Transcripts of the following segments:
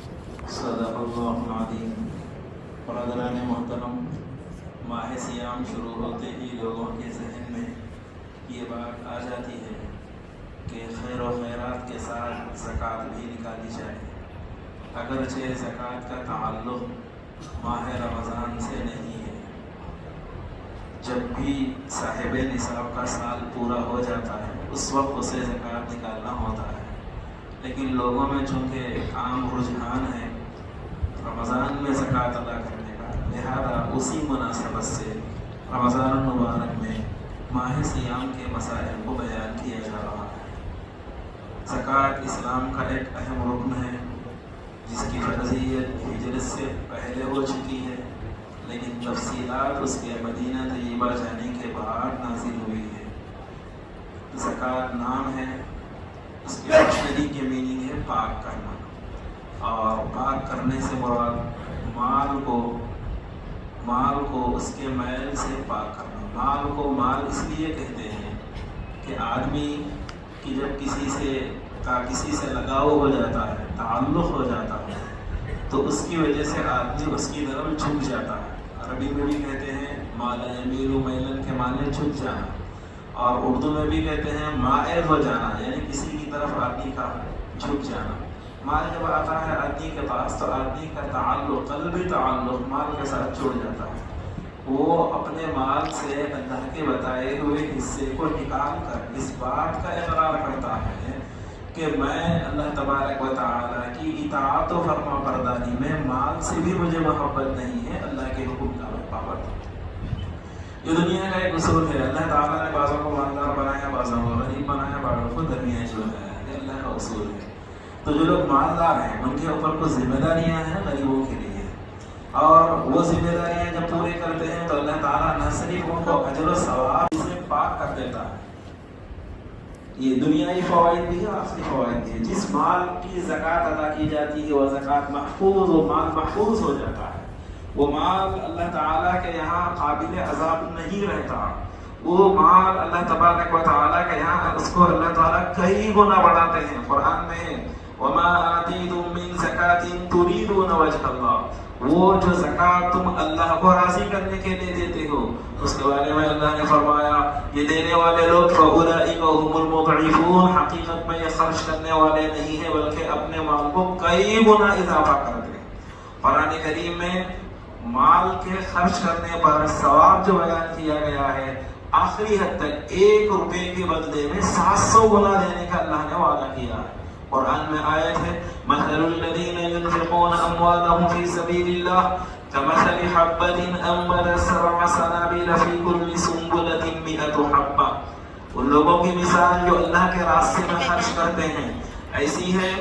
صدق اللہ العظیم۔ برادران محترم، ماہ سیام شروع ہوتے ہی لوگوں کے ذہن میں یہ بات آ جاتی ہے کہ خیر و خیرات کے ساتھ زکوٰۃ بھی نکالی جائے، اگرچہ زکوٰۃ کا تعلق ماہ رمضان سے نہیں ہے۔ جب بھی صاحب نصاب کا سال پورا ہو جاتا ہے اس وقت اسے زکوٰۃ نکالنا ہوتا ہے، لیکن لوگوں میں چونکہ ایک عام رجحان ہے رمضان میں زکوٰۃ ادا کرنے کا، لہذا اسی مناسبت سے رمضان المبارک میں ماہ سیام کے مسائل کو بیان کیا جا رہا ہے۔ زکوٰۃ اسلام کا ایک اہم رکن ہے جس کی فرضیت ہجرت سے پہلے ہو چکی ہے، لیکن تفصیلات اس کے مدینہ طیبہ جانے کے بعد نازل ہوئی ہے۔ زکوٰۃ نام ہے، اس کے ڈکشنری کی میننگ ہے پاک کرنا، اور پاک کرنے سے مراد مال کو اس کے میل سے پاک کرنا۔ مال کو مال اس لیے کہتے ہیں کہ آدمی کی جب کسی سے لگاؤ ہو جاتا ہے، تعلق ہو جاتا ہے، تو اس کی وجہ سے آدمی اس کی طرف جھک جاتا ہے۔ عربی میں بھی کہتے ہیں مالا یمیل میلن کے معنی جھک جانا، اور اردو میں بھی کہتے ہیں مائل ہو جانا، یعنی کسی کی طرف آدمی کا جھک جانا۔ مال جب آتا ہے آدمی کے پاس تو آدمی کا تعلق، قلبی تعلق مال کے ساتھ جڑ جاتا ہے۔ وہ اپنے مال سے اللہ کے بتائے ہوئے حصے کو نکال کر اس بات کا اقرار کرتا ہے کہ میں اللہ تبارک و تعالیٰ کی اطاعت و فرما برداری میں مال سے بھی مجھے محبت نہیں ہے، اللہ کے حکم کا میں پابند ہوں۔ یہ دنیا کا ایک اصول ہے، اللہ تعالیٰ نے بعضوں کو مالدار بنایا، بعضوں کو غریب بنایا، بعضوں کو درمیان بنایا، یہ اللہ کا اصول ہے۔ تو جو لوگ مالدار ہیں ان کے اوپر کچھ ذمہ داریاں ہیں غریبوں کے لیے، اور وہ ذمہ داریاں جب پورے کرتے ہیں تو اللہ تعالیٰ نہ صرف ان کو اجر و ثواب سے پاک کر دیتا ہے، یہ دنیائی فوائد بھی ہے، آخری فوائد بھی ہے۔ جس مال کی زکوٰۃ ادا کی جاتی ہے وہ زکوٰۃ محفوظ، وہ مال محفوظ ہو جاتا ہے، وہ مال اللہ تعالیٰ کے یہاں قابل عذاب نہیں رہتا، وہ مال اللہ تبارک و تعالیٰ کے یہاں اس کو اللہ تعالیٰ کئی گنا بڑھاتے ہیں۔ قرآن میں وَمَا آتِيتُم مِّن زَكَاةٍ تُرِيدُونَ وَجْهَ اللَّهِ، وہ جو زکوٰۃ تم اللہ کو راضی کرنے کے لیے دیتے ہو، اس کے بارے میں اللہ نے فرمایا یہ دینے والے لوگ فَأُولَئِكَ هُمُ الْمُضْعِفُونَ، حقیقت میں یہ خرچ کرنے والے نہیں ہیں بلکہ اپنے مال کو کئی گنا اضافہ کرتے ہیں۔ قرآن کریم میں مال کے خرچ کرنے پر ثواب جو بیان کیا گیا ہے، آخری حد تک 1 روپے کے بدلے میں 700 گنا دینے کا اللہ نے وعدہ کیا ہے۔ قرآن میں آیت ہے مثل الذین ينفقون اموالهم فی سبیل اللہ کمثل حبۃ انبتت 7 سنابل فی کل سنبلۃ 100 حبۃ، ان لوگوں کی مثال جو اللہ کے راستے میں خرچ کرتے ہیں ایسی ہے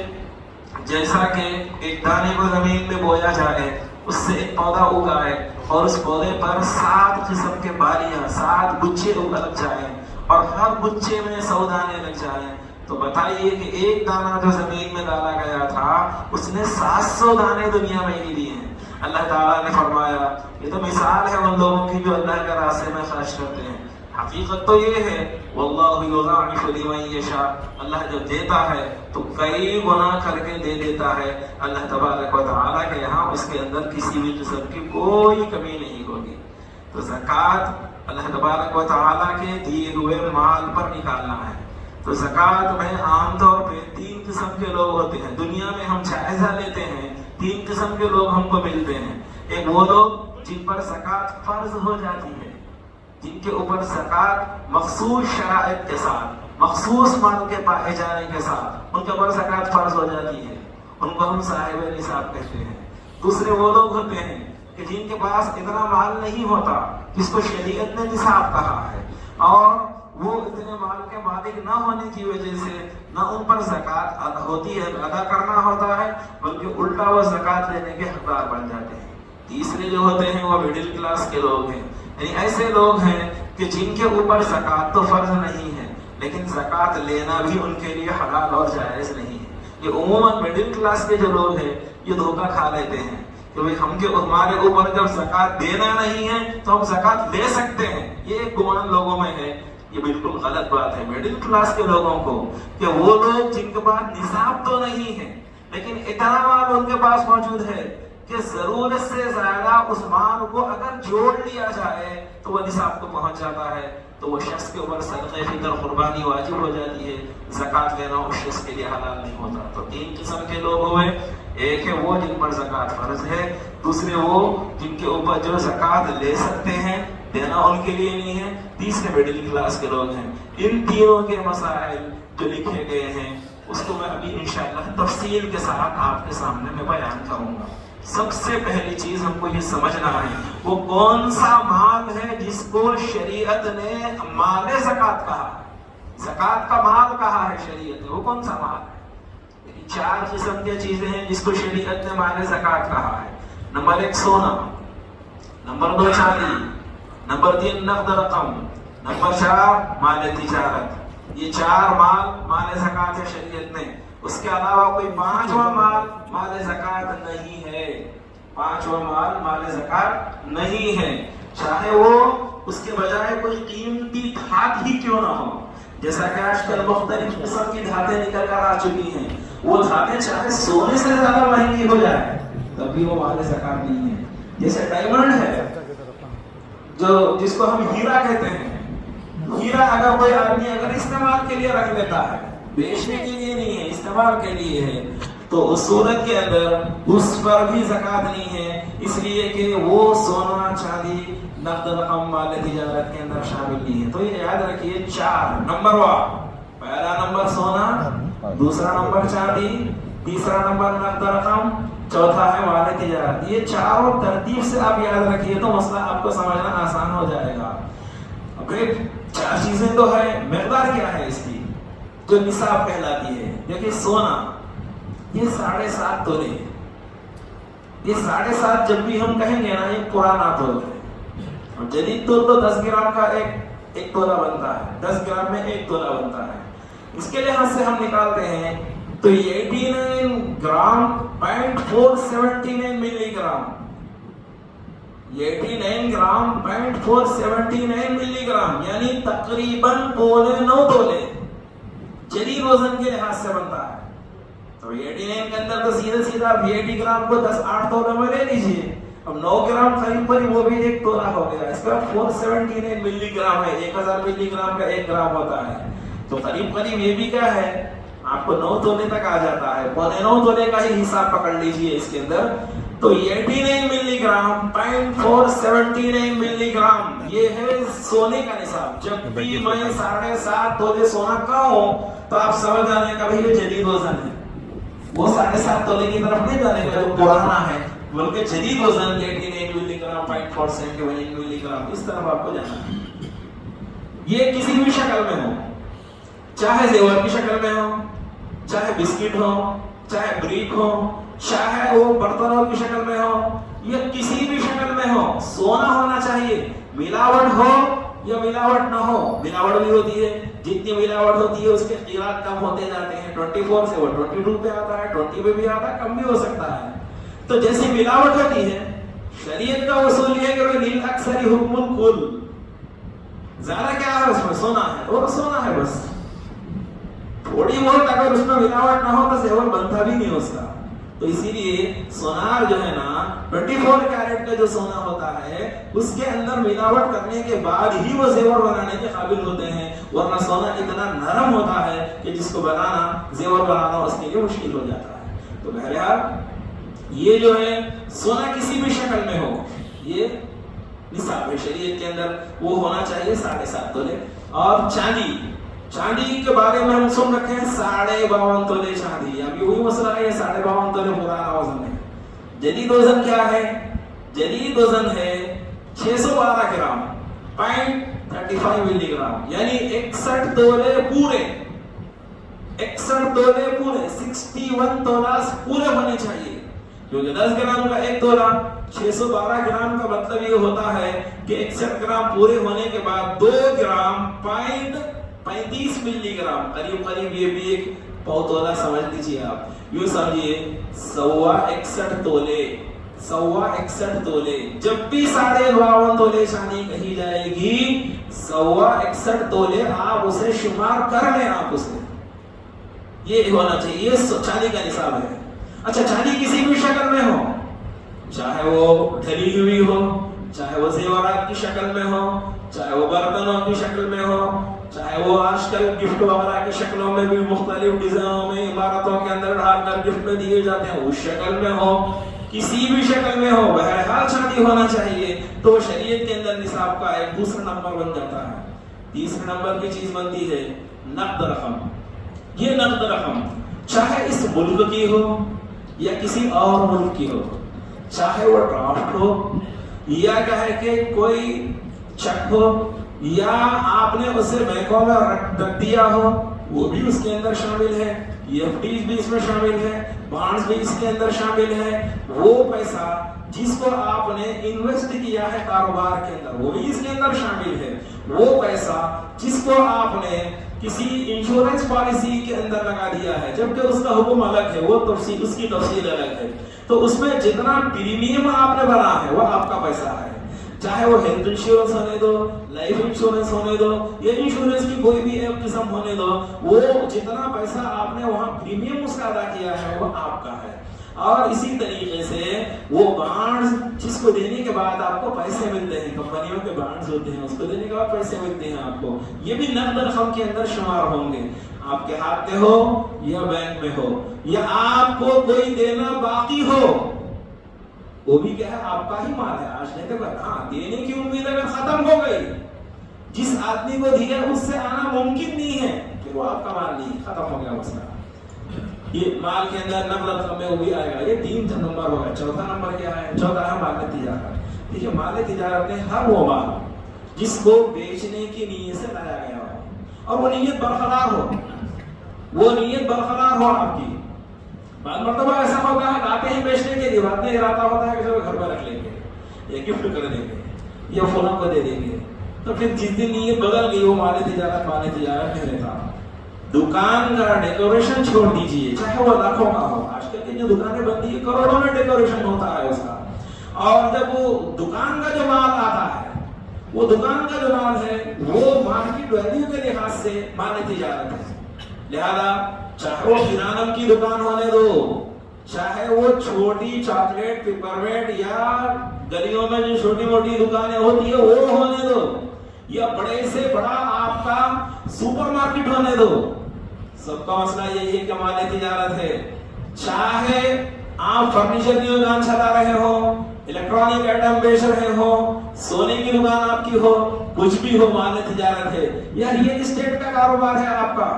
جیسا کہ ایک دانے کو زمین میں بویا جائے، اس سے ایک پودا اگائے اور اس پودے پر 7 قسم کے بالیاں، 7 گچھے لگ جائیں اور ہر گچھے میں 100 دانے لگ جائیں، تو بتائیے کہ ایک دانہ جو زمین میں ڈالا گیا تھا اس نے 700 دانے دنیا میں ہی دیے ہیں۔ اللہ تعالیٰ نے فرمایا یہ تو مثال ہے ان لوگوں کی جو اللہ کے راستے میں خرچ کرتے ہیں، حقیقت تو یہ ہے واللہ یضاعف لمن یشاء، اللہ جب دیتا ہے تو کئی گنا کر کے دے دیتا ہے۔ اللہ تبارک و تعالیٰ کے یہاں اس کے اندر کسی بھی قسم کی کوئی کمی نہیں ہوگی۔ تو زکوٰۃ اللہ تبارک و تعالیٰ کے دیے ہوئے مال پر نکالنا ہے۔ تو زکوٰۃ میں عام طور پہ 3 قسم کے لوگ ہوتے ہیں، دنیا میں ہم جائزہ لیتے ہیں 3 قسم کے لوگ ہم کو ملتے ہیں۔ ایک وہ لوگ جن پر زکوٰۃ فرض ہو جاتی ہے، جن کے اوپر زکوٰۃ مخصوص شرائط کے ساتھ، مخصوص مال کے پائے جانے کے ساتھ ان کے اوپر زکوٰۃ فرض ہو جاتی ہے، ان کو ہم صاحب نصاب کہتے ہیں۔ دوسرے وہ لوگ ہوتے ہیں کہ جن کے پاس اتنا مال نہیں ہوتا جس کو شریعت نے نصاب کہا ہے، اور وہ اتنے مال کے مالک نہ ہونے کی وجہ سے نہ ان پر زکوٰۃ ادا ہوتی ہے، ادا کرنا ہوتا ہے، بلکہ الٹا وہ زکوٰۃ لینے کے حقدار بن جاتے ہیں۔ تیسرے جو ہوتے ہیں وہ مڈل کلاس کے لوگ ہیں، یعنی ایسے لوگ ہیں کہ جن کے اوپر زکوٰۃ تو فرض نہیں ہے لیکن زکوٰۃ لینا بھی ان کے لیے حلال اور جائز نہیں ہے۔ یہ عموماً مڈل کلاس کے جو لوگ ہیں یہ دھوکہ کھا لیتے ہیں کہ ہمارے اوپر جب زکوٰۃ دینا نہیں ہے تو ہم زکوٰۃ لے سکتے ہیں، یہ ایک گمان لوگوں میں ہے۔ یہ بالکل غلط بات ہے مڈل کلاس کے لوگوں کو کہ وہ لوگ جن کے پاس نصاب تو نہیں ہے لیکن اتنا مال ان کے پاس موجود ہے کہ ضرورت سے زیادہ اس مال کو اگر جوڑ لیا جائے تو وہ نصاب کو پہنچ جاتا ہے، تو وہ شخص کے اوپر صدقہ فطر قربانی واجب ہو جاتی ہے، زکوٰۃ لینا اس شخص کے لیے حلال نہیں ہوتا۔ تو تین قسم کے لوگ ہوئے، ایک ہے وہ جن پر زکوٰۃ فرض ہے، دوسرے وہ جن کے اوپر جو زکوٰۃ لے سکتے ہیں، دینا ان کے لیے نہیں ہے، تیسرے مڈل کلاس کے لوگ ہیں۔ ان تینوں کے مسائل جو لکھے گئے ہیں اس کو میں ابھی انشاءاللہ تفصیل کے ساتھ آپ کے سامنے میں بیان کروں گا۔ سب سے پہلی چیز ہم کو یہ سمجھنا ہے وہ کون سا مال ہے جس کو شریعت نے مال زکوٰۃ کہا ہے، زکوٰۃ کا مال کہا ہے شریعت نے، وہ کون سا مال ہے؟ چار قسم کی چیزیں ہیں جس کو شریعت نے مال زکوٰۃ کہا ہے۔ نمبر 1 سونا، نمبر 2 چاندی، نمبر 3 نقد رقم، نمبر 4 مال تجارت۔ یہ 4 مال زکوٰۃ ہے شریعت نے۔ اس کے علاوہ کوئی 5واں مال زکوٰۃ نہیں ہے، 5واں مال زکوٰۃ نہیں ہے، چاہے وہ اس کے بجائے کوئی قیمتی دھات ہی کیوں نہ ہو۔ جیسا کہ آج کل مختلف قسم کی دھاتیں نکل کر آ چکی ہیں، وہ دھاتیں چاہے سونے سے زیادہ مہنگی ہو جائے تب بھی وہ مال زکوٰۃ نہیں ہے۔ جیسے ڈائمنڈ ہے جس کو ہم ہیرا کہتے ہیں، ہیرا اگر کوئی آدمی اگر استعمال کے لیے رکھ لیتا ہے، بیچنے کے لیے نہیں ہے، استعمال کے لیے ہے، تو اس صورت کے اندر اس پر بھی زکوٰۃ نہیں ہے، اس لیے کہ وہ سونا چاندی نقد رقم مال تجارت کے اندر شامل نہیں ہے۔ تو یہ یاد رکھیے 4 نمبر پہلا نمبر سونا، دوسرا نمبر چاندی، تیسرا نمبر نقد رقم، چوتھا ہے مال تجارت۔ یہ چاروں ترتیب سے آپ یاد رکھیے تو مسئلہ آپ کو سمجھنا آسان ہو جائے گا۔ اوکے، 4 چیزیں تو ہے، مقدار کیا ہے اس کی جو نصاب کہلاتی ہے؟ دیکھیں سونا یہ 7.5 تولے، یہ 7.5 جب بھی ہم کہیں گے نا یہ پرانا تول ہے، اور جدید تول تو 10 گرام کا ایک تولہ بنتا ہے، 10 گرام میں 1 تولہ بنتا ہے۔ اس کے لحاظ سے ہم نکالتے ہیں تو 89 گرام 0.479 ملی گرام، 89 گرام 0.479 ملی گرام، یعنی تقریباً 9.25 تولے جدید وزن کے لحاظ سے بنتا ہے۔ تو 89 کے اندر تو سیدھا 80 گرام کو 8 تولے میں لے لیجیے، اب 9 گرام قریب پر وہ بھی 1 تولہ ہو گیا۔ اس کا 479 ملی گرام ہے، 1000 ملی گرام کا 1 گرام ہوتا ہے، تو قریب یہ بھی کیا ہے آپ کو 9 تولے تک آ جاتا ہے، 9.25 تولے کا ہی حساب پکڑ لیجیے اس کے اندر۔ تو 89 ملی گرام 0.479 ملی گرام یہ ہے سونے کا نصاب۔ جب بھی میں 7.5 تولے سونا کہوں تو آپ سمجھ جانے کا بھئی یہ جدید وزن ہے، وہ 7.5 تولے کی طرف نہیں جانے کا جو پرانا ہے، بلکہ جدید وزن 89 ملی گرام 0.479 ملی گرام اس طرف آپ کو جانا ہے۔ یہ کسی بھی شکل میں ہو، چاہے زیور کی شکل میں ہو، چاہے بسکٹ ہو، چاہے بریک ہو، چاہے وہ برتنوں کی شکل میں ہو یا کسی بھی شکل میں ہو، سونا ہونا چاہیے۔ ملاوٹ ہو یا ملاوٹ نہ ہو، ملاوٹ بھی ہوتی ہے، جتنی ملاوٹ ہوتی ہے اس کے قیمت کم ہوتے جاتے ہیں، 24 سے وہ 22 پہ آتا ہے، 20 پہ بھی آتا ہے، کم بھی ہو سکتا ہے۔ تو جیسی ملاوٹ ہوتی ہے، شریعت کا اصول یہ ہے کہ لیل اکثر حکم الکل، زیادہ کیا ہے اس میں سونا ہے اور سونا ہے، بس تھوڑی بہت اگر اس میں ملاوٹ نہ ہو تو زیور بنتا بھی نہیں اس کا۔ تو اسی لیے سونار جو ہے نا 24 کیرٹ کا جو سونا ہوتا ہے اس کے اندر ملاوٹ کرنے کے بعد ہی وہ زیور بنانے کے قابل ہوتے ہیں، ورنہ سونا اتنا نرم ہوتا ہے کہ جس کو بنانا، زیور بنانا اس کے لیے مشکل ہو جاتا ہے۔ تو بہرحال یہ جو ہے سونا کسی بھی شکل میں ہو، یہ نصاب ہے شریعت کے اندر، وہ ہونا چاہیے 7.5 تولے۔ اور چاندی کے بارے میں ہم سن رکھے ہیں 52.5 تولے چاندی، ابھی وہی مسئلہ ہے 52.5 تولے پرانا وزن ہے۔ جدید وزن کیا ہے؟ جدید وزن ہے 612 گرام 0.35 ملی گرام، یعنی 61 تولے پورے، 61 تولے پورے، 61 تولاس پورے ہونے چاہیے، کیونکہ 10 گرام کا 1 تولہ 612 گرام کا مطلب یہ ہوتا ہے کہ 61 گرام پورے ہونے کے بعد 2 گرام 35 ملی گرام، قریب یہ بھی 1 پاؤ تولہ سمجھ لیجیے آپ، یوں سمجھیے 61 تولے، 61 تولے۔ جب بھی 52.5 تولے چاندی کہی جائے گی 61 تولے آپ اسے شمار کر لیں، آپ اسے یہ ہونا چاہیے، یہ چاندی کا نصاب ہے۔ اچھا چاندی کسی بھی شکل میں ہو، چاہے وہ ڈھلی ہوئی ہو، چاہے وہ زیورات کی شکل میں ہو، چاہے وہ برتنوں کی شکل میں ہو، چاہے وہ آج کل گفٹ وغیرہ کی شکلوں میں بھی مختلف ڈیزائنوں میں عمارتوں کے اندر ڈال کر گفٹ میں دیے جاتے ہیں، اس شکل میں ہو، کسی بھی شکل میں ہو، بہرحال چاندی ہونا چاہیے. تو شریعت کے اندر نصاب کا ایک دوسرا نمبر بن جاتا ہے. تیسرے نمبر کی چیز بنتی ہے نقد رقم. یہ نقد رقم چاہے اس ملک کی ہو یا کسی اور ملک کی ہو، چاہے وہ ڈرافٹ ہو یا کہے کہ کوئی چیک ہو یا آپ نے اسے بینکوں میں رکھ دیا ہو، وہ بھی اس کے اندر شامل ہے. EFTs بھی اس میں شامل ہے، بانڈز بھی اس کے اندر شامل ہے. وہ پیسہ جس کو آپ نے انویسٹ کیا ہے کاروبار کے اندر، وہ بھی اس کے اندر شامل ہے. وہ پیسہ جس کو آپ نے کسی انشورنس پالیسی کے اندر لگا دیا ہے، جبکہ اس کا حکم الگ ہے، وہ تفصیل اس کی تفصیل الگ ہے، تو اس میں جتنا پریمیم آپ نے بنا ہے وہ آپ کا پیسہ ہے. چاہے وہ ہیلتھ انشورنس ہونے دو، لائف انشورنس ہونے دو یا انشورنس کی کوئی بھی ایک قسم ہونے دو، وہ جتنا پیسہ آپ نے وہاں پریمیم اس کا ادا کیا ہے وہ آپ کا ہے. اور اسی طریقے سے وہ بانڈز جس کو دینے کے بعد آپ کو پیسے ملتے ہیں، کمپنیوں کے بانڈز ہوتے ہیں، اس کو دینے کے بعد پیسے ملتے ہیں آپ کو، یہ بھی نقد رقم کے اندر شمار ہوں گے. آپ کے ہاتھ میں ہو یا بینک میں ہو یا آپ کو کوئی دینا باقی ہو، وہ بھی کیا ہے آپ کا ہی مال ہے. آج نہیں تو ہاں دینے کی امید اگر ختم ہو گئی، جس آدمی کو دیا اس سے آنا ممکن نہیں ہے کہ وہ آپ کا مال نہیں، ختم ہو گیا مسئلہ. یہ مال کے اندر نقد رقم میں وہ بھی آئے گا. یہ 3 نمبر ہوگا. چوتھا نمبر کیا ہے؟ چوتھا ہے مال تجارت. دیکھیے مال تجارت میں ہر وہ مال جس کو بیچنے کی نیت سے لایا گیا ہو اور وہ نیت برقرار ہو، وہ نیت برقرار ہو آپ کی. بعض مرتبہ ایسا ہوتا ہے لاتے ہیں بیچنے کے لیے، بعد میں ارادہ ہوتا ہے کہ چلو گھر میں رکھ لیں گے یا گفٹ کر دیں گے یا فلاں کو دے دیں گے. تو پھر جس دن نیت بدل گئی وہ مال تجارت نہیں رہتا. دکان کا ڈیکوریشن چھوڑ دیجئے، چاہے وہ لاکھوں کا ہو. آج کل کی جو دکانیں بنتی ہیں کروڑوں میں ڈیکوریشن ہوتا ہے اس کا. اور جب وہ دکان کا جو مال آتا ہے، وہ دکان کا جو مال ہے وہ مارکیٹ ویلیو کے لحاظ سے مال تجارت ہے. لہذا چاہے وہ کرانم کی دکان ہونے دو، چاہے وہ چھوٹی چاکلیٹ پیپرمیٹ یا گلیوں میں جو چھوٹی موٹی دکانیں ہوتی ہیں وہ ہونے دو، یا بڑے سے بڑا آپ کا سپر مارکیٹ ہونے دو، سب کا مسئلہ یہی ہے کہ مال تجارت ہے. چاہے آپ فرنیچر کی دکان چلا رہے ہو، الیکٹرانک آئٹم بیچ رہے ہو، سونے کی دکان آپ کی ہو، کچھ بھی ہو، مال تجارت ہے. یا ریئل اسٹیٹ کا کاروبار ہے، آپ کا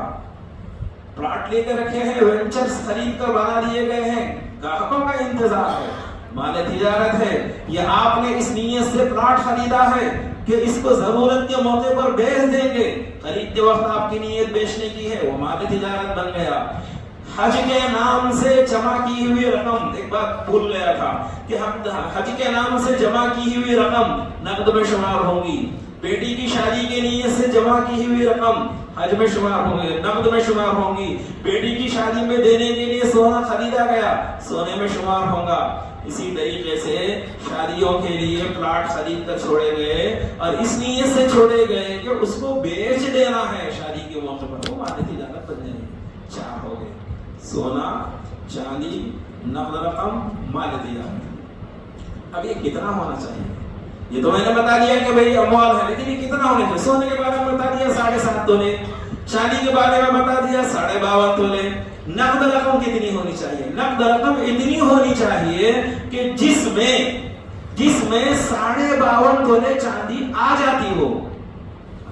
پلاٹ لے کے رکھے ہیں، وینچرز خرید کر بنا دیے گئے ہیں، گاہکوں کا انتظار ہے، مال تجارت ہے. یا آپ نے اس نیت سے پلاٹ خریدا ہے کہ اس کو ضرورت کے موقع پر بیچ دیں گے، خریدتے وقت آپ کی نیت بیچنے کی ہے، وہ مال تجارت بن گیا. حج کے نام سے جمع کی ہوئی رقم، ایک بات بھول گیا تھا کہ حج کے نام سے جمع کی ہوئی رقم نقد میں شمار ہوں گی. بیٹی کی شادی کے نیت سے جمع کی ہوئی رقم حج میں شمار ہوں گے، نقد میں شمار ہوں گی. بیٹی کی شادی میں دینے کے لیے سونا خریدا گیا، سونے میں شمار ہوگا. اسی طریقے سے شادیوں کے لیے پلاٹ خرید کر چھوڑے گئے اور اس نیت سے چھوڑے گئے کہ اس کو بیچ دینا ہے شادی کے موقع پر، وہ مال تجارت بن جائے گی. 4 ہو گئے: سونا، چاندی، نقد رقم، مال تجارت. اب یہ کتنا ہونا چاہیے؟ یہ تو میں نے بتا دیا کہ بھئی اموال ہے، لیکن یہ کتنا ہونے چاہیے؟ سونے کے بارے میں بتا دیا 7.5 تولے، چاندی کے بارے میں بتا دیا 52.5 تولے. نقد رقم کتنی ہونی چاہیے؟ نقد رقم اتنی ہونی چاہیے کہ جس میں 52.5 تولے چاندی آ جاتی ہو.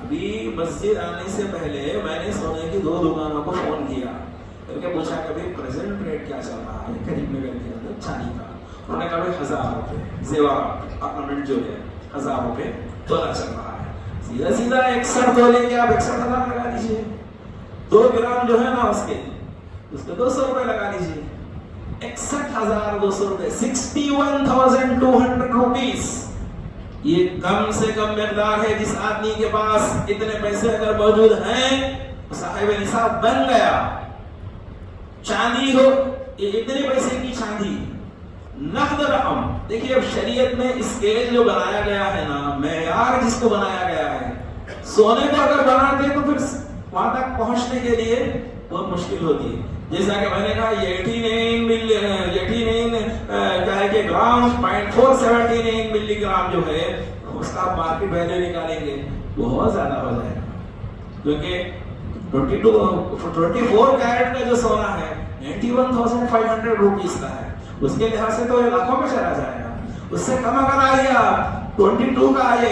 ابھی مسجد آنے سے پہلے میں نے سونے کی 2 دکانوں کو فون کیا کر کے پوچھا کہ بھئی پریزنٹ ریٹ کیا چل رہا ہے کریم نگر کے اندر چاندی کا. انہوں نے کہا بھئی 1000 روپے زیورات آرنامنٹ جو ہے 1000 روپے تولہ چل رہا ہے. سیدھا 61 تولے کے آپ 61,000 لگا دیجیے. 2 گرام جو ہے نا اس کے 200 روپے لگا لیجیے. 61,200 روپے، 61,200 روپیز. یہ کم سے کم مقدار ہے. جس آدمی کے پاس اتنے پیسے اگر موجود ہیں صاحب نصاب بن گیا. چاندی ہو، اتنے پیسے کی چاندی. نقد رقم دیکھیے، اب شریعت میں اسکیل جو بنایا گیا ہے نا، معیار جس کو بنایا گیا ہے، سونے کو اگر بناتے تو پھر وہاں تک پہنچنے کے لیے بہت مشکل ہوتی ہے. جیسا کہ میں نے کہا یہ 89 گرام 0.479 ملی گرام جو ہے اس کا مارکیٹ ویلیو نکالیں گے بہت زیادہ ہو جائے گا، کیونکہ 24 کیرٹ کا جو سونا ہے 91,500 روپیز کا ہے، اس کے لحاظ سے تو یہ لاکھوں میں چلا جائے گا. اس سے کم اگر آئیے آپ 22 کا آئے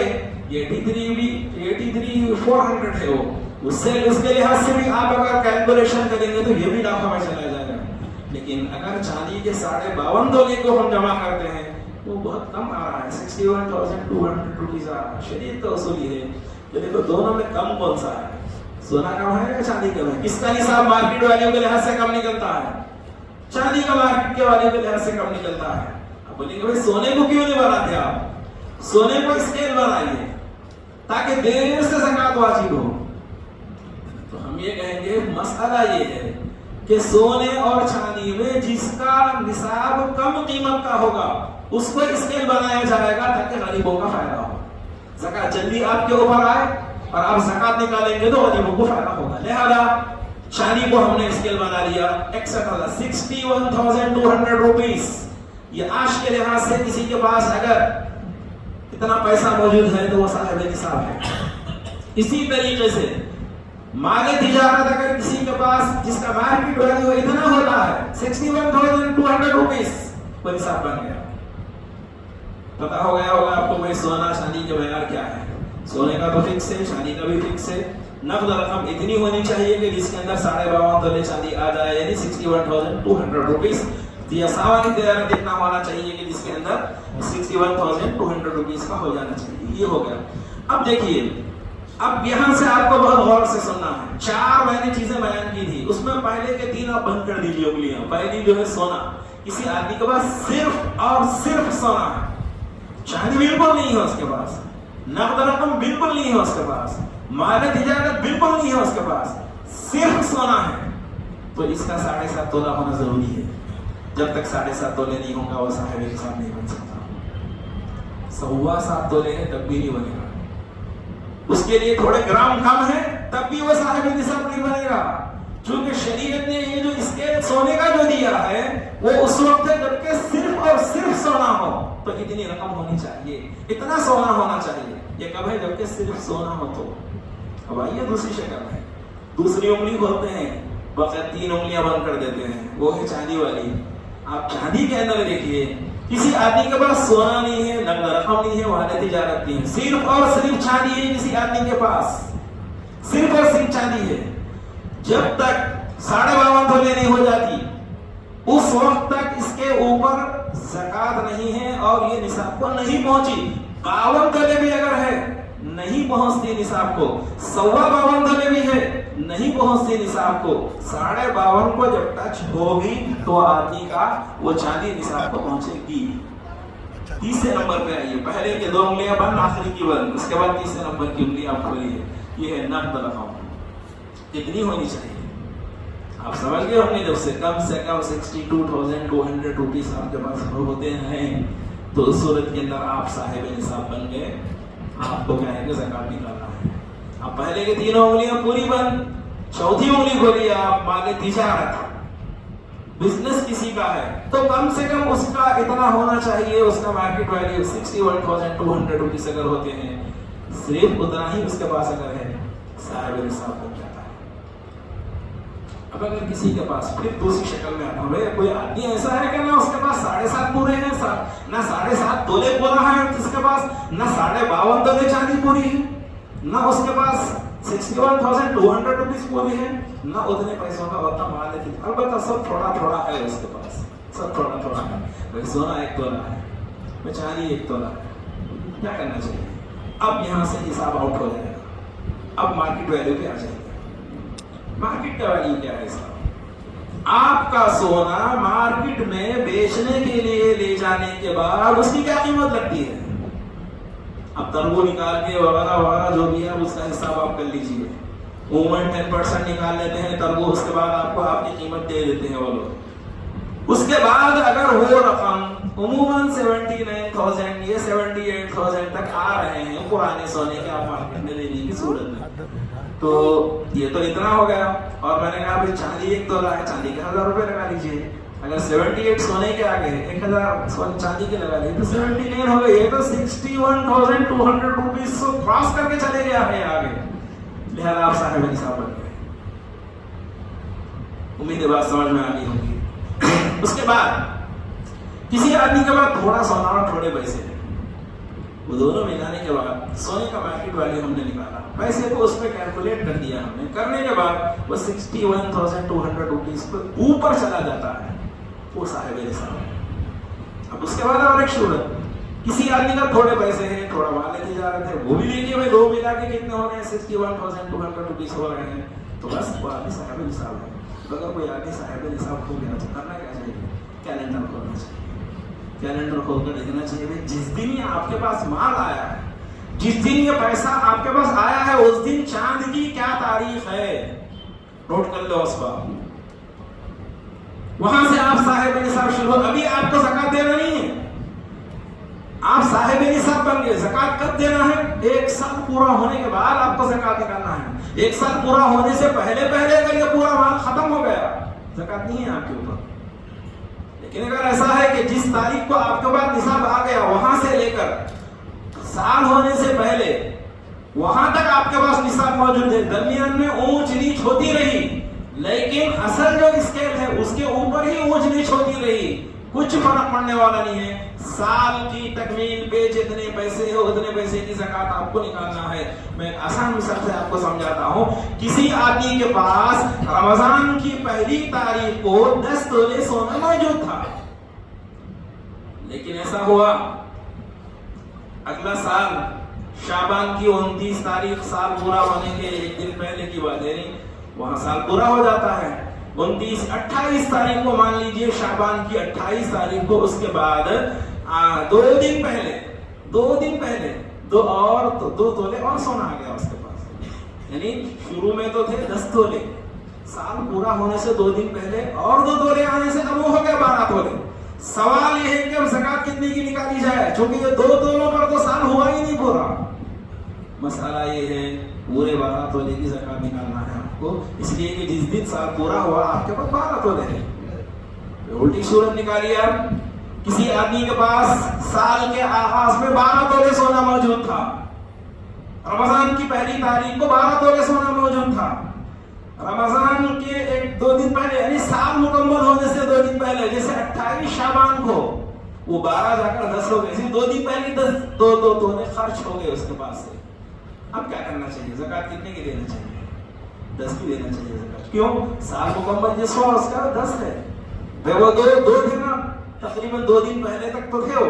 83,400 ہے وہ، اس کے لحاظ سے بھی آپ اگر کیلکولیشن کریں گے تو یہ بھی لاکھوں میں چلا جائے گا. لیکن اگر چاندی کے 52.5 تولے کو ہم جمع کرتے ہیں وہ بہت کم آ رہا ہے، 61,200 روپیز آ رہا ہے. شریعت تو اصولی ہے کہ دیکھو دونوں میں کم کون سا ہے، سونا کم ہے یا چاندی کم ہے؟ کس کا حساب مارکیٹ ویلیو کے لحاظ سے کم نکلتا ہے؟ چاندی کا مارکیٹ کے ویلیو کے لحاظ سے کم نکلتا ہے. اب بولیں گے بھائی سونے کو کیوں نہیں بناتے آپ؟ سونے کو اسکیل بنائیے تاکہ دیر سے زکات واجب ہو. تو ہم یہ کہیں گے مسئلہ یہ ہے کہ سونے اور چاندی میں جس کا نصاب کم قیمت کا ہوگا اس کو اسکیل بنایا جائے گا تاکہ غریبوں کا فائدہ ہو. زکات جلدی آپ کے اوپر آئے اور آپ زکات نکالیں گے تو غریبوں کو فائدہ ہوگا. لہذا چاندی کو ہم نے اسکیل بنا لیا 61,200 روپیز. یہ آج کے لحاظ سے کسی کے پاس اگر اتنا پیسہ موجود ہے تو وہ صاحب نصاب ہے. اسی طریقے سے مال تجارت اگر کسی کے پاس جس کا مارکیٹ ویلیو اتنا ہوتا ہے 61,200 روپیز وہ نصاب بن گیا. پتا ہو گیا ہوگا آپ کو بھائی سونا چاندی کے معیار کیا ہے. سونے کا تو فکس ہے، چاندی کا بھی فکس ہے. نقد رقم اتنی ہونی چاہیے کہ جس کے اندر 52.5 تولے چاندی آ جائے، یعنی 61,200 روپیز. یا سوانی تجارت اتنا ہونا چاہیے کہ جس کے اندر 61,200 روپیز کا ہو جانا چاہیے. یہ ہو گیا. اب دیکھیے، اب یہاں سے آپ کو بہت غور سے سننا ہے. 4 میں نے چیزیں بیان کی تھی، اس میں پہلے کے 3 آپ بند کر دیجیے انگلیاں. پہلی جو ہے سونا، کسی آدمی کے پاس صرف اور صرف سونا ہے، چاندی بالکل نہیں ہے اس کے پاس، نقد رقم بالکل نہیں ہے اس کے پاس، مال تجارت بالکل نہیں ہے اس کے پاس، صرف سونا ہے، تو اس کا 7.5 تولہ ہونا ضروری ہے. جب تک 7.5 تولے نہیں ہوگا وہ صاحب نصاب نہیں بن سکتا. 7.25 تولے ہے تب بھی نہیں بنے گا. اس کے لیے تھوڑے گرام کم ہے تب بھی وہ صاحب نصاب نہیں بنے گا. چونکہ شریعت نے یہ جو اسکیل سونے کا جو دیا ہے وہ اس وقت ہے جبکہ صرف اور صرف سونا ہو تو اتنی رقم ہونی چاہیے، اتنا سونا ہونا چاہیے. یہ کب ہے؟ جبکہ صرف سونا ہو. تو اب آئیے دوسری شکل ہے. دوسری انگلی کھولتے ہیں، بقید 3 انگلیاں بند کر دیتے ہیں، وہ ہے چاندی والی. آپ چاندی کے اندر دیکھیے، کسی آدمی کے پاس سونا نہیں ہے، نقد رقم نہیں ہے، وہاں تجارت نہیں ہے، صرف اور صرف چاندی ہے. کسی آدمی کے پاس صرف اور صرف چاندی ہے. جب تک 52.5 تولے نہیں ہو جاتی اس وقت تک اس کے اوپر زکات نہیں ہے اور یہ نصاب کو نہیں پہنچی. 52 تولے بھی اگر ہے نہیں پہنچتی نصاب کو، 52.25 تولے بھی ہے نہیں پہنچتی نصاب کو. 52.5 کو جب ٹچ ہوگی تو آدمی کا وہ چاندی نصاب کو پہنچے گی. تیسرے نمبر پہ آئیے. پہلے کے 2 انگلیاں بند، آخری کی بند، اس کے بعد تیسرے نمبر کی انگلی آپ کھولیے. یہ ہے نقد رقم، کتنی ہونی چاہیے؟ آپ سمجھ گئے ہم نے جب سے کم 62,200 روپیز آپ کے پاس ہوتے ہیں تو اس صورت کے اندر آپ صاحب نصاب بن گئے. آپ کو کہیں گے زکات نکالنا ہے. اب پہلے کے 3 انگلیاں پوری بند، چوتھی انگلی کھولی آپ. مال تجارت، بزنس کسی کا ہے تو کم سے کم اس کا اتنا ہونا چاہیے، اس کا مارکیٹ ویلیو 61,200 روپیز اگر ہوتے ہیں، صرف اتنا ہی اس کے پاس اگر ہے صاحب نصاب بن جاتا ہے. اب اگر کسی کے پاس پھر دوسری شکل میں آتا ہے، کوئی آدمی ایسا ہے کہ نہ اس کے پاس 7.5 پورے ہیں، نہ 7.5 تولے پورا ہے اس کے پاس، نہ 52.5 تولے چاندی پوری ہے، نہ اس کے پاس 61,200 روپیز پوری ہے، نہ اتنے پیسوں کا اتنا مال ہے. البتہ سب تھوڑا تھوڑا ہے اس کے پاس، سب تھوڑا تھوڑا ہے. سونا 1 تولہ ہے، چاندی 1 تولہ ہے. کیا کرنا چاہیے؟ اب یہاں سے حساب آؤٹ ہو جائے گا. اب مارکیٹ ویلیو پہ آ جائے گا. مارکیٹ کا ویلیو کیا ہے صاحب؟ آپ کا سونا مارکیٹ میں بیچنے کے لیے لے جانے کے بعد اس کی کیا قیمت لگتی ہے؟ اب تربو نکال کے وغیرہ وغیرہ جو بھی ہے اس کا حساب آپ کر لیجیے. عموماً 10% نکال لیتے ہیں تربو، اس کے بعد آپ کو آپ کی قیمت دے دیتے ہیں وہ لوگ. اس کے بعد اگر وہ رقم عموماً 79,000 یا 78,000 تک آ رہے ہیں پرانے سونے کے آپ مارکیٹ میں لینے کی صورت میں، تو یہ تو اتنا ہو گیا. اور میں نے کہا بھائی چاندی 1 تولہ ہے, چاندی کے 1000 روپے لگا لیجیے. اگر 78 سونے کے آگے 1000 چاندی کے لگا لیے تو 79 ہو گئے. یہ تو 61,200 روپیز کو کراس کر کے چلے گیا ہے آگے. لہذا آپ صاحب نصاب بن گئے. امید ہے بات سمجھ میں آ گئی ہوگی. اس کے بعد کسی آدمی کے بعد تھوڑا سونا اور تھوڑے پیسے, وہ دونوں ملانے کے بعد سونے کا مارکیٹ ویلیو ہم نے نکالا, پیسے کو اس پہ کیلکولیٹ کر دیا ہم نے. کرنے کے بعد وہ 61,200 روپیز کو اوپر چلا جاتا ہے, وہ صاحب نصاب ہے. اب اس کے بعد اور ایک صورت, کسی آدمی کا تھوڑے پیسے ہیں, تھوڑا مال لیتے جا رہے تھے, وہ بھی دیکھیے بھائی دو ملا کے کتنے ہو رہے ہیں, 61,200 روپیز ہو رہے ہیں, تو بس وہ آدمی صاحب نصاب ہے. اگر کوئی آدمی صاحب نصاب ہو گیا تو کرنا کیا چاہیے؟ کیلنڈر کھولنا چاہیے. کیلنڈر کھول کر دیکھنا چاہیے جس دن یہ آپ کے پاس مال آیا ہے, جس دن یہ پیسہ آپ کے پاس آیا ہے, اس دن چاند کی کیا تاریخ ہے, نوٹ کر لو اس بات. وہاں سے آپ صاحب نصاب شروع. ابھی آپ کو زکات دینا نہیں ہے, آپ صاحب نصاب بن گئے. زکات کب دینا ہے؟ 1 سال پورا ہونے کے بعد آپ کو زکات نکالنا ہے. 1 سال پورا ہونے سے پہلے اگر یہ پورا مال ختم ہو گیا, زکات نہیں ہے آپ کے اوپر. لیکن اگر ایسا ہے کہ جس تاریخ کو آپ کے پاس نصاب آ گیا, وہاں سے لے کر سال ہونے سے پہلے وہاں تک آپ کے پاس نصاب موجود ہے, درمیان میں اونچ نیچ ہوتی رہی, لیکن اصل جو اسکیل ہے اس کے اوپر ہی اونچ نیچ ہوتی رہی, کچھ فرق پڑنے والا نہیں ہے. سال کی تکمیل پہ جتنے پیسے ہو اتنے پیسے کی زکات آپ کو نکالنا ہے. میں ایک آسان مثال سے آپ کو سمجھاتا ہوں. کسی آدمی کے پاس رمضان کی پہلی تاریخ کو 10 تولے سونا موجود تھا, لیکن ایسا ہوا اگلا سال شعبان کی 29 تاریخ, سال پورا ہونے کے 1 دن پہلے کی بات ہے, وہاں سال پورا ہو جاتا ہے. 28 تاریخ کو مان لیجئے, شعبان کی 28 تاریخ کو, اس کے بعد 2 دن پہلے 2 تولے اور سونا آ گیا اس کے پاس. یعنی شروع میں تو تھے 10 تولے, سال پورا ہونے سے 2 دن پہلے اور 2 تولے آنے سے اب وہ ہو گیا 12 تولے. سوال یہ ہے کہ اب زکات کتنے کی نکالی جائے, چونکہ یہ 2 تولوں پر تو سال ہوا ہی نہیں پورا. مسئلہ یہ ہے پورے 12 تولے کی زکات نکالنا ہے آپ کو, اس لیے کہ جس دن سال پورا ہوا آپ کے پاس 12 تولے ہیں. الٹی صورت نکالیے آپ, کسی آدمی کے پاس سال کے آغاز میں 12 تولے سونا موجود تھا, رمضان کی پہلی تاریخ کو 12 تولے سونا موجود تھا, رمضان کے 1-2 دن پہلے یعنی سال مکمل ہونے سے 2 دن پہلے, جیسے 28 شعبان کو وہ 12 جا کر 10 ہو گئے, 2 دن پہلے 2 تولے خرچ ہو گئے اس کے پاس سے. اب کیا کرنا چاہیے؟ زکات کتنے کی دینا چاہیے؟ 10 کی دینا چاہیے زکات. کیوں؟ سال مکمل جس ہوا اس کا 10 ہے. وہ 2 تھے نا, تقریباً 2 دن پہلے تک تو تھے,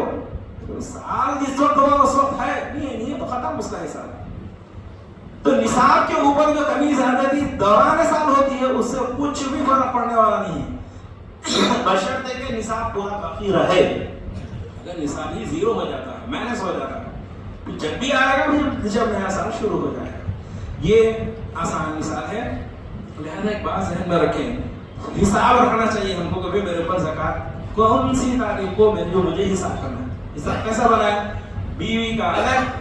وہ سال جس وقت ہوا اس وقت ہے نہیں, تو ختم اس کا حساب. تو نصاب کے اوپر جو کمی زیادتی دوران سال ہوتی ہے اس سے کچھ بھی فرق پڑنے والا نہیں ہے, بشرطے کہ نصاب پورا باقی رہے. اگر نصاب ہی 0 ہو جاتا ہے, مائنس ہو جاتا ہے, جب بھی آئے گا پھر جب نیا سال شروع ہو جائے گا. یہ آسان مثال ہے. لہذا ایک بات ذہن میں رکھیں, حساب رکھنا چاہیے ہم کو کبھی میرے اوپر زکات کون سی تاریخ کو جو مجھے حساب کرنا ہے. حساب کیسا بنا ہے؟ بیوی کا الگ,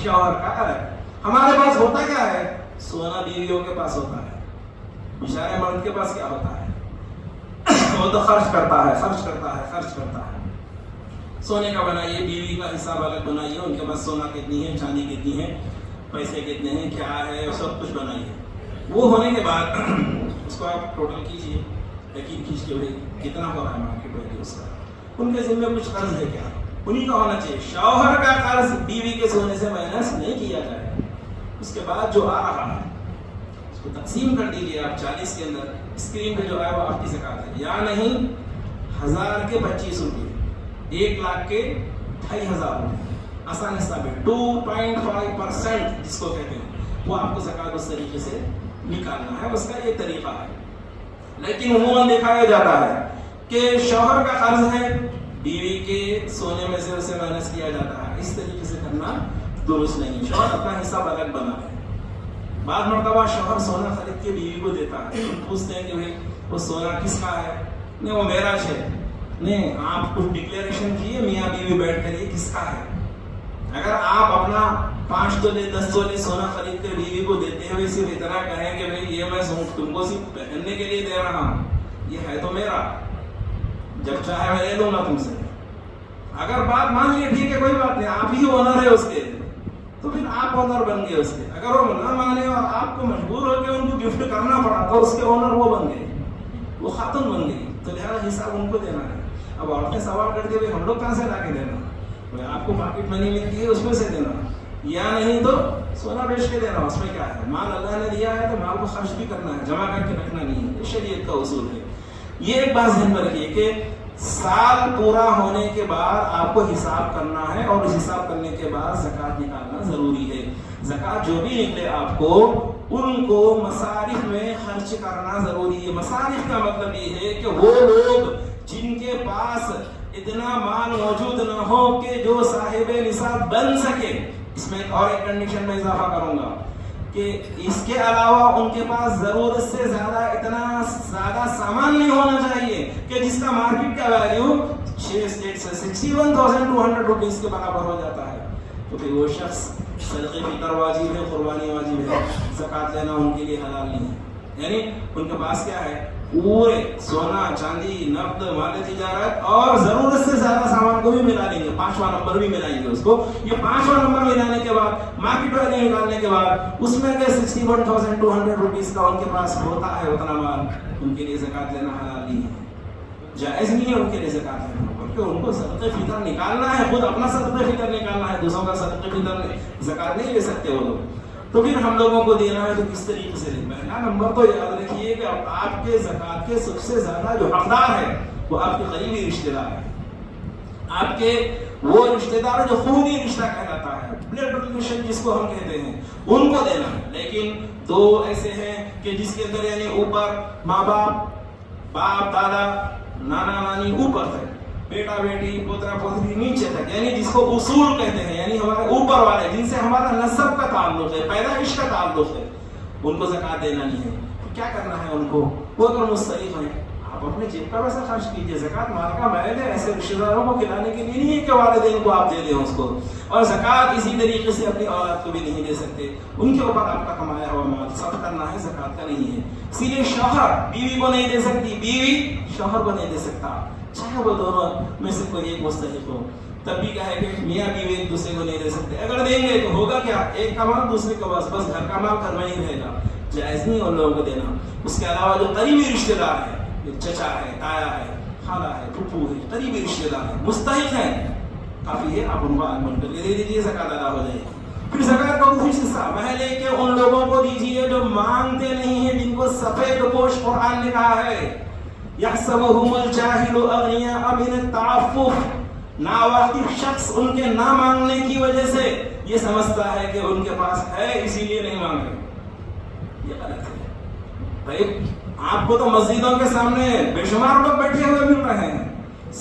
شوہر کا الگ. ہمارے پاس ہوتا کیا ہے؟ سونا بیویوں کے پاس ہوتا ہے, بیچارے مرد کے پاس کیا ہوتا ہے؟ وہ تو خرچ کرتا ہے. سونے کا بنائیے, بیوی کا حساب الگ بنائیے, ان کے پاس سونا کتنی ہے, چاندی کتنی ہے, پیسے کتنے ہیں, کیا ہے, سب کچھ بنائیے. وہ ہونے کے بعد اس کو آپ ٹوٹل کیجیے, یقین کیجیے بھائی کتنا ہو رہا ہے مارکیٹ ویلیو اس کا. ان کے ذمہ کچھ قرض ہے کیا؟ انہیں کا ہونا چاہیے. شوہر کا قرض بیوی کے سونے سے مائنس نہیں کیا جائے. اس کے بعد جو آ رہا ہے اس کو تقسیم کر دیجیے آپ 40 کے اندر. اسکرین پہ جو ہے وہ آپ کی زکات ہے یا نہیں. 1000 کے 25 روپے, 1 لاکھ کے 2500 روپے, آسان حساب ہے. 2.5% جس کو کہتے ہیں, وہ آپ کو زکات اس طریقے سے نکالنا ہے. اس کا یہ طریقہ ہے. لیکن عموماً دکھایا جاتا ہے کہ شوہر کا قرض ہے, بیوی کے سونے میں سے اسے مائنس کیا جاتا ہے. اس طریقے سے کرنا درست نہیں. شوہر اپنا حساب الگ بنا ہے. بعض مرتبہ شوہر سونا خرید کے بیوی کو دیتا ہے, پوچھتے ہیں کہ بھائی وہ سونا کس کا ہے؟ نہیں وہ میرا ہے. نہیں, آپ کچھ ڈکلیریشن کیے میاں بیوی بیٹھ کر, یہ کس کا ہے؟ اگر آپ اپنا 5 تولے 10 تولے سونا خرید کر بیوی کو دیتے ہوئے صرف اتنا کہیں کہ بھائی یہ میں تم کو صرف پہننے کے لیے دے رہا ہوں، یہ ہے تو میرا، جب چاہے میں لے لوں گا تم سے، اگر بات مان لیے ٹھیک ہے کوئی بات نہیں، آپ ہی اونر ہے اس کے، تو پھر آپ اونر بن گئے اس کے. اگر وہ نہ مانے اور آپ کو مجبور ہو کے ان کو گفٹ کرنا پڑا تو اس کے اونر وہ بن گئے، وہ خاتون بن گئی، تو لہٰذا حساب ان کو دینا ہے. اب عورتیں سوال کرتی ہے ہم لوگ کہاں سے لا کے دینا، آپ کو پاکٹ منی ملتی ہے اس میں سے دینا، یا نہیں تو سونا بیچ کے دینا، اس میں کیا ہے، مال اللہ نے دیا ہے تو مال کو خرچ بھی کرنا ہے، جمع کر کے رکھنا نہیں ہے، یہ شریعت کا اصول ہے. یہ ایک بات ذہن میں رکھیے کہ سال پورا ہونے کے بعد آپ کو حساب کرنا ہے، اور اس حساب کرنے کے بعد زکوٰۃ نکالنا ضروری ہے. زکوٰۃ جو بھی نکلے آپ کو ان کو مصارف میں خرچ کرنا ضروری ہے. مصارف کا مطلب یہ ہے کہ وہ لوگ جن کے پاس اتنا مال موجود نہ ہو کہ جو صاحب نصاب بن سکے. اس میں اور ایک کنڈیشن میں اضافہ کروں گا کہ اس کے علاوہ ان کے پاس ضرورت سے زیادہ اتنا زیادہ سامان نہیں ہونا چاہیے کہ جس کا مارکیٹ کا ویلیو 61,200 روپیز کے برابر ہو جاتا ہے. تو پھر وہ شخص صدقے فطر واجب ہے، قربانی واجب ہے، زکوٰۃ لینا ان کے لیے حلال نہیں ہے. یعنی ان کے پاس کیا ہے، پورے سونا چاندی نقد مال تجارت اور ضرورت سے زیادہ سامان کو بھی ملا لیں گے، 5واں نمبر بھی ملائیں گے اس کو. یہ 5واں نمبر ملانے کے بعد مارکیٹ ویلیو نکالنے کے بعد اس میں کہ 61,200 روپیز کا ان کے پاس ہوتا ہے اتنا مال، ان کے لیے زکوٰۃ لینا حلال نہیں ہے، جائز نہیں ہے ان کے لیے زکوٰۃ لینا، کیونکہ ان کو صدقے فطر نکالنا ہے، خود اپنا صدقے فطر نکالنا ہے، دوسروں کا صدقے فطر زکوٰۃ نہیں لے سکتے وہ لوگ. تو پھر ہم لوگوں کو دینا ہے تو کس طریقے سے دینا ہے. پہلا نمبر تو یاد رکھیے کہ آپ کے زکوٰۃ کے سب سے زیادہ جو حقدار ہے وہ آپ کے قریبی رشتہ دار ہیں، آپ کے وہ رشتہ دار جو خونی رشتہ کہلاتا ہے، بلڈ ریلیشن جس کو ہم کہتے ہیں، ان کو دینا ہے. لیکن دو ایسے ہیں کہ جس کے اندر یعنی اوپر ماں باپ دادا نانا نانی اوپر تک، بیٹا بیٹی پوترا پوتری نیچے تک، یعنی جس کو اصول کہتے ہیں، یعنی ہمارے اوپر والے جن سے ہمارا نسب کا تعلق ہے، پیدائش کا تعلق ہے، ان کو زکوٰۃ دینا نہیں ہے. کیا کرنا ہے ان کو، وہ اگر مستحق ہیں آپ اپنے جیب کا پیسہ خرچ کیجیے. زکوٰۃ مال کا میل ہے، ایسے رشتہ داروں کو کھلانے کے لیے نہیں ہے کہ والدین کو آپ دے دیں اس کو. اور زکوٰۃ اسی طریقے سے اپنی اولاد کو بھی نہیں دے سکتے، ان کے اوپر آپ کا کمایا ہوا مال سب کرنا ہے، زکوٰۃ کا نہیں ہے. اسی لیے شوہر بیوی کو نہیں دے سکتی، بیوی شوہر کو نہیں دے سکتا، چاہے وہ دونوں میں سے کوئی ایک مستحق ہو. تب بھی کہا ہے کہ میاں بیوی ایک دوسرے کو نہیں دے سکتے. اگر دیں گے تو ہوگا کیا، ایک کا مال دوسرے کو بس گھر کا مال گھر میں ہی رہے گا. جائز نہیں ان لوگوں کو دینا. اس کے علاوہ جو قریبی رشتہ دار ہے، چچا ہے، تایا ہے، خالہ ہے، پھپھو ہے، قریبی رشتہ دار ہے، مستحق ہیں، کافی ہے، آپ ان کو آگمن کر کے دے دیجیے، زکوٰۃ ادا ہو جائے گی. پھر زکوٰۃ کا کچھ حصہ محلے کے ان لوگوں کو دیجیے جو مانگتے نہیں ہیں، جن کو سفید پوش قرآن نے کہا ہے یحسبهم الجاہل اغنیاء من التعفف. ناواقف شخص ان کے نہ مانگنے کی وجہ سے یہ سمجھتا ہے کہ ان کے پاس ہے اسی لیے نہیں مانگ رہے. یہ غلط ہے بھائی. آپ کو تو مسجدوں کے سامنے بے شمار لوگ بیٹھے ہوئے مل رہے ہیں،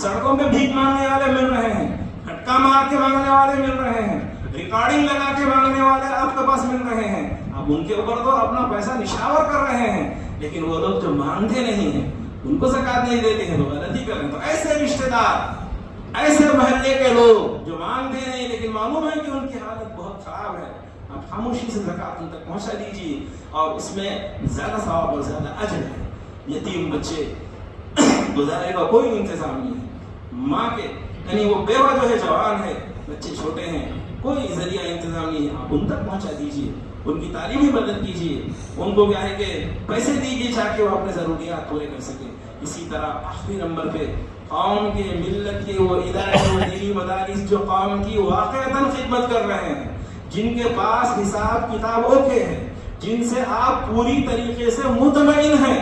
سڑکوں پہ بھیک مانگنے والے مل رہے ہیں، پھٹکا مار کے مانگنے والے مل رہے ہیں، ریکارڈنگ لگا کے مانگنے والے آپ کے پاس مل رہے ہیں. اب ان کے اوپر تو اپنا پیسہ نشاور کر رہے ہیں، لیکن وہ لوگ جو مانگتے نہیں ہیں ان کو زکوٰۃ نہیں دیتے ہیں تو غلطی کر رہے ہیں. تو ایسے رشتہ دار، ایسے محلے کے لوگ جو مانگتے نہیں لیکن معلوم ہے کہ ان کی حالت بہت خراب ہے، آپ خاموشی سے زکوٰۃ ان تک پہنچا دیجیے، اور اس میں زیادہ ثواب اور زیادہ اجر ہے. یتیم بچے گزارے کا کوئی انتظام نہیں ہے، ماں کے یعنی وہ بیوہ جو ہے جوان ہے، بچے چھوٹے ہیں، کوئی ذریعہ انتظام نہیں ہے، آپ ان تک پہنچا دیجیے، ان کی تعلیمی مدد کیجیے، ان کو کیا ہے کہ پیسے دیجیے تاکہ وہ اپنے ضروریات پورے کر سکیں. اسی طرح آخری نمبر پہ قوم کے، ملت کے وہ ادارے و دینی مدارس جو قوم کی واقعتاً خدمت کر رہے ہیں، جن کے پاس حساب کتاب اوکے ہے، جن سے آپ پوری طریقے سے مطمئن ہیں،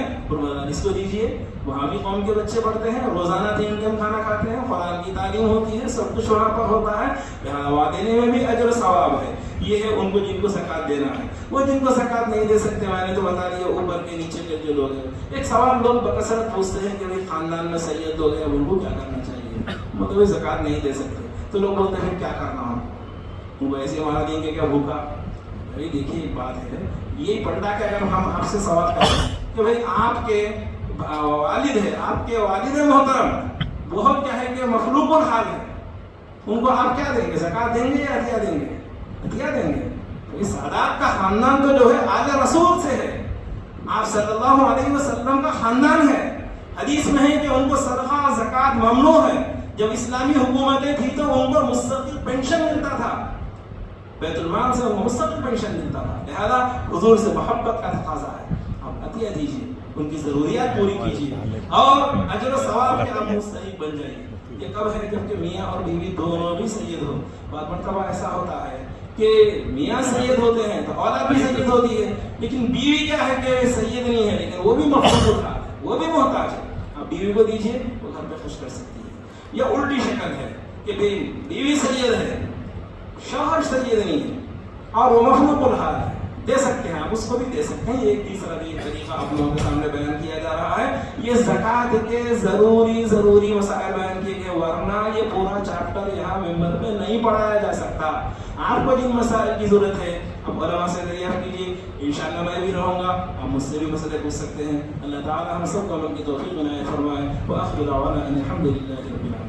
اس کو دیجیے. وہاں بھی قوم کے بچے پڑھتے ہیں، روزانہ 3 ٹائم کھانا کھاتے ہیں، قرآن کی تعلیم ہوتی ہے، سب کچھ وہاں پر ہوتا ہے، لہٰذا دینے میں بھی اجر و ثواب ہے. یہ ہے ان کو جن کو زکوٰۃ دینا ہے. وہ جن کو زکوٰۃ نہیں دے سکتے، میں نے تو بتا دیا اوپر کے نیچے کے جو لوگ ہیں. ایک سوال لوگ بکثرت پوچھتے ہیں کہ بھائی خاندان میں سید لوگ ہیں، ان کو کیا کرنا چاہیے، مطلب زکوٰۃ نہیں دے سکتے، تو لوگ بولتے ہیں کیا کرنا ہو، وہ ایسے مارا دیں گے کیا بھوکا. بھائی دیکھیے ایک بات ہے، یہی پلٹا کہ اگر ہم آپ سے سوال کریں کہ بھائی آپ کے والد ہے، آپ کے والد محترم بہت کیا ہے کہ مخلوق الحال ہے، ان کو آپ کیا دیں گے؟ زکات دیں گے یا عطیہ دیں گے؟ عطیہ دیں گے. تو اس سادات کا خاندان تو جو ہے آل رسول سے ہے، آپ صلی اللہ علیہ وسلم کا خاندان ہے. حدیث میں ہے کہ ان کو صدقہ زکات ممنوع ہے. جب اسلامی حکومتیں تھی تو ان کو مستقل پینشن ملتا تھا، بیت المال سے ان کو مستقل پینشن ملتا تھا. لہذا حضور سے محبت کا تقاضا ہے، آپ عطیہ دیجیے، ان کی ضروریات پوری کیجیے اور اجر و ثواب کے آپ مستحق بن جائیے. یہ کب ہے؟ جبکہ میاں اور بیوی دونوں بھی سید ہو. بعض مرتبہ ایسا ہوتا ہے کہ میاں سید ہوتے ہیں تو اولاد بھی سید ہوتی ہے، لیکن بیوی کیا ہے کہ سید نہیں ہے، لیکن وہ بھی مفقود تھا، وہ بھی محتاج ہے. آپ بیوی کو دیجیے، وہ گھر پہ خوش کر سکتی ہے. یا الٹی شکل ہے کہ بیوی سید ہے، شوہر سید نہیں ہے اور وہ مخلوق الحال ہے، دے سکتے ہیں آپ اس کو بھی دے سکتے ہیں. یہ ایک تیسرا بھی طریقہ آپ لوگوں کے سامنے بیان کیا جا رہا ہے. یہ زکوٰۃ کے ضروری مسائل بیان کیے گئے، ورنہ یہ پورا چیپٹر یہاں ممبر پہ نہیں پڑھایا جا سکتا. آپ کو جن مسائل کی ضرورت ہے آپ علماء سے دریافت کیجیے. انشاءاللہ میں بھی رہوں گا، آپ مجھ سے بھی مسئلے پوچھ سکتے ہیں. اللہ تعالیٰ ہم سب کو عمل کی توفیق عنایت فرمائے. وآخر دعوانا ان الحمد للہ رب العالمین.